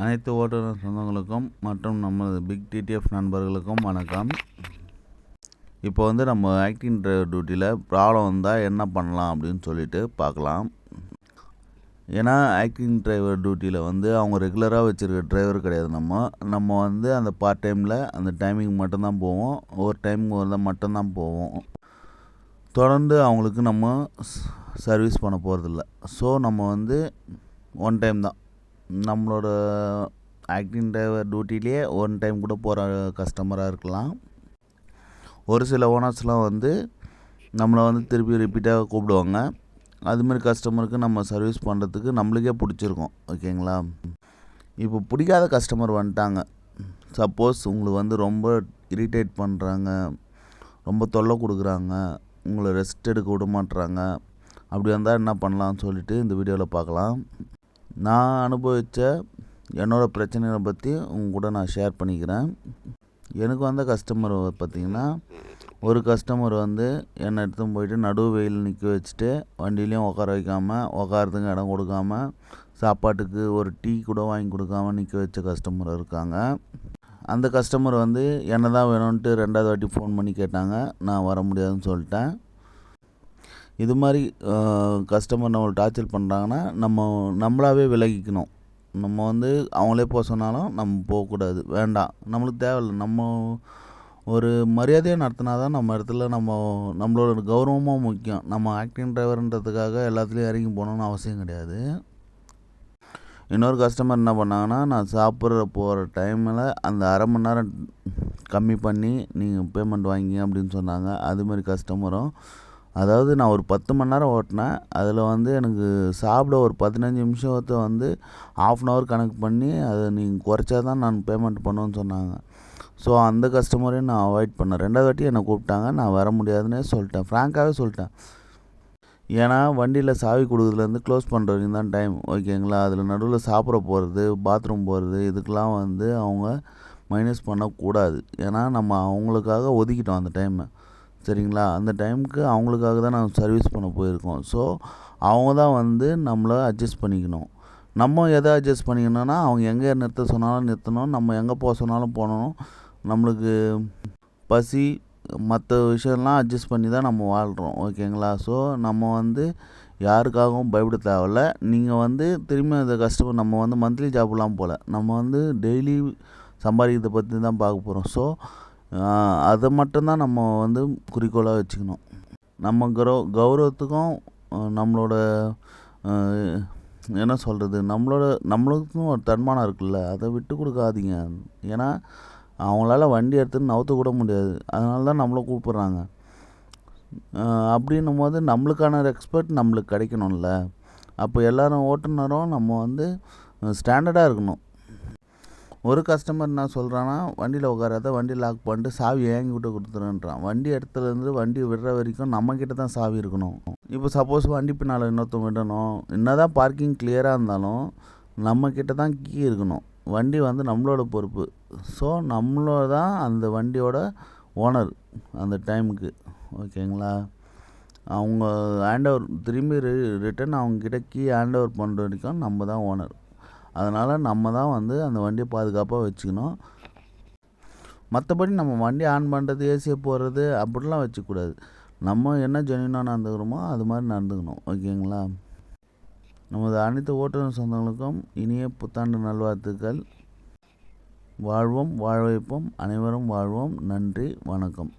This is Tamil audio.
அனைத்து ஓட்டுநர் சொந்தங்களுக்கும் மற்றும் நமது பிக் டிடிஎஃப் நண்பர்களுக்கும் வணக்கம். இப்போ நம்ம ஆக்டிங் டிரைவர் டியூட்டியில் ப்ராப்ளம் வந்தால் என்ன பண்ணலாம் அப்படின்னு சொல்லிட்டு பார்க்கலாம். ஏன்னா ஆக்டிங் டிரைவர் டியூட்டியில் அவங்க ரெகுலராக வச்சுருக்க டிரைவர் கிடையாது. நம்ம அந்த பார்ட் டைமில் அந்த டைமிங் மட்டும்தான் போவோம். ஒரு டைமுக்கு வந்தால் மட்டும்தான் போவோம். தொடர்ந்து அவங்களுக்கு நம்ம சர்வீஸ் பண்ண போகிறதில்ல. ஸோ நம்ம ஒன் டைம் தான் நம்மளோட ஆக்டிங் டிரைவர் டியூட்டிலேயே ஒன் டைம் கூட போகிற கஸ்டமராக இருக்கலாம். ஒரு சில ஓனர்ஸ்லாம் நம்மளை திருப்பி ரிப்பீட்டாக கூப்பிடுவாங்க. அதுமாரி கஸ்டமருக்கு நம்ம சர்வீஸ் பண்ணுறதுக்கு நம்மளுக்கே பிடிச்சிருக்கும். ஓகேங்களா? இப்போ பிடிக்காத கஸ்டமர் வந்துட்டாங்க. சப்போஸ் உங்களுக்கு ரொம்ப இரிட்டேட் பண்ணுறாங்க, ரொம்ப தொல்லை கொடுக்குறாங்க, உங்களை ரெஸ்ட் எடுக்க விட மாட்டுறாங்க, அப்படி வந்தால் என்ன பண்ணலாம்னு சொல்லிட்டு இந்த வீடியோவில் பார்க்கலாம். நான் அனுபவித்த என்னோடய பிரச்சனைகளை பற்றி உங்க கூட நான் ஷேர் பண்ணிக்கிறேன். எனக்கு வந்த கஸ்டமர் பார்த்திங்கன்னா, ஒரு கஸ்டமர் என்னை எடுத்துன்னு போயிட்டு நடு வெயில் நிற்க வச்சுட்டு வண்டியிலையும் உட்கார வைக்காமல், உட்காரத்துக்கு இடம் கொடுக்காமல், சாப்பாட்டுக்கு ஒரு டீ கூட வாங்கி கொடுக்காம நிற்க வச்ச கஸ்டமர் இருக்காங்க. அந்த கஸ்டமர் என்ன தான் வேணும்ன்ட்டு 2வது வாட்டி ஃபோன் பண்ணி கேட்டாங்க. நான் வர முடியாதுன்னு சொல்லிட்டேன். இது மாதிரி கஸ்டமர் நம்மளை டார்ச்சர் பண்ணுறாங்கன்னா நம்மளாவே விலகிக்கணும். நம்ம அவங்களே போக சொன்னாலும் நம்ம போகக்கூடாது, வேண்டாம், நம்மளுக்கு தேவையில்லை. நம்ம ஒரு மரியாதையாக நடத்தினா தான் நம்ம இடத்துல நம்மளோட கௌரவமாக முக்கியம். நம்ம ஆக்டிங் டிரைவர்ன்றதுக்காக எல்லாத்துலேயும் இறங்கி போகணுன்னு அவசியம் கிடையாது. இன்னொரு கஸ்டமர் என்ன பண்ணாங்கன்னா, நான் போகிற டைமில் அந்த அரை மணி நேரம் கம்மி பண்ணி நீங்கள் பேமெண்ட் வாங்கிங்க அப்படின்னு சொன்னாங்க. அதுமாரி கஸ்டமரும், அதாவது நான் ஒரு 10 மணி நேரம் ஓட்டினேன். அதில் எனக்கு சாப்பிட ஒரு 15 நிமிஷத்தை ½ அன் ஹவர் கணக்கு பண்ணி அதை நீங்கள் குறைச்சா தான் நான் பேமெண்ட் பண்ணுவேன்னு சொன்னாங்க. ஸோ அந்த கஸ்டமரையும் நான் அவாய்ட் பண்ணேன். 2வது வாட்டி என்னை கூப்பிட்டாங்க. நான் வர முடியாதுன்னே சொல்லிட்டேன், ஃப்ராங்காகவே சொல்லிட்டேன். ஏன்னா வண்டியில் சாவி கொடுக்குறதுலேருந்து க்ளோஸ் பண்ணுற வரைக்கும் தான் டைம். ஓகேங்களா? அதில் நடுவில் சாப்பிட போகிறது, பாத்ரூம் போகிறது, இதுக்கெலாம் அவங்க மைனஸ் பண்ணக்கூடாது. ஏன்னா நம்ம அவங்களுக்காக ஒதுக்கிட்டோம் அந்த டைமை. சரிங்களா? அந்த டைமுக்கு அவங்களுக்காக தான் நாங்கள் சர்வீஸ் பண்ண போயிருக்கோம். ஸோ அவங்க தான் நம்மளை அட்ஜஸ்ட் பண்ணிக்கணும். நம்ம எதை அட்ஜஸ்ட் பண்ணிக்கணும்னா, அவங்க எங்கே நிறுத்த சொன்னாலும் நிறுத்தணும், நம்ம எங்கே போக சொன்னாலும் போகணும். நம்மளுக்கு பசி மற்ற விஷயம்லாம் அட்ஜஸ்ட் பண்ணி தான் நம்ம வாழ்கிறோம். ஓகேங்களா? ஸோ நம்ம யாருக்காகவும் பயப்பட தேவையில்ல. நீங்கள் திரும்பி அந்த கஸ்டமர் நம்ம மந்த்லி ஜாப்லாம் போல், நம்ம டெய்லி சம்பாதிக்கிறத பற்றி தான் பார்க்க போகிறோம். ஸோ அதை மட்டும்தான் நம்ம குறிக்கோளாக வச்சுக்கணும். நம்ம கௌரவத்துக்கும் நம்மளோட என்ன சொல்கிறது, நம்மளுக்கும் ஒரு தன்மானம் இருக்குல்ல, அதை விட்டு கொடுக்காதீங்க. ஏன்னா அவங்களால வண்டி எடுத்துன்னு நவுத்த கூட முடியாது. அதனால தான் நம்மளை கூப்பிட்றாங்க. அப்படின்னும் போது நம்மளுக்கான ரெஸ்பெக்ட் நம்மளுக்கு கிடைக்கணும்ல. அப்போ எல்லோரும் ஓட்டுநரும் நம்ம ஸ்டாண்டர்டாக இருக்கணும். ஒரு கஸ்டமர் என்ன சொல்கிறான்னா, வண்டியில் உட்காராத, வண்டி லாக் பண்ணிட்டு சாவி என்கிட்ட கொடுத்துருன்றான். வண்டி இடத்துலேருந்து வண்டி விடுற வரைக்கும் நம்மக்கிட்ட தான் சாவி இருக்கணும். இப்போ சப்போஸ் வண்டி பின்னால் இன்னொருத்தவங்க விடணும், என்ன தான் பார்க்கிங் கிளியராக இருந்தாலும் நம்மக்கிட்ட தான் கீ இருக்கணும். வண்டி நம்மளோட பொறுப்பு. ஸோ நம்மளோட தான் அந்த வண்டியோட ஓனர் அந்த டைமுக்கு. ஓகேங்களா? அவங்க ஹேண்ட் ஓவர் திரும்பி ரிட்டன் அவங்கக்கிட்ட கீ ஹேண்ட் ஓவர் பண்ணுற வரைக்கும் நம்ம தான் ஓனர். அதனால் நம்ம தான் அந்த வண்டியை பாதுகாப்பாக வச்சுக்கணும். மற்றபடி நம்ம வண்டி ஆன் பண்ணுறது, ஏசியை போடுறது அப்படிலாம் வச்சுக்கூடாது. நம்ம என்ன ஜென்யூனாக நடந்துக்கிறோமோ அது மாதிரி நடந்துக்கணும். ஓகேங்களா? நமது அனைத்து ஓட்டுநர் சொந்தங்களுக்கும் இனிய புத்தாண்டு நல்வாழ்த்துக்கள். வாழ்வோம், வாழ வைப்போம், அனைவரும் வாழ்வோம். நன்றி, வணக்கம்.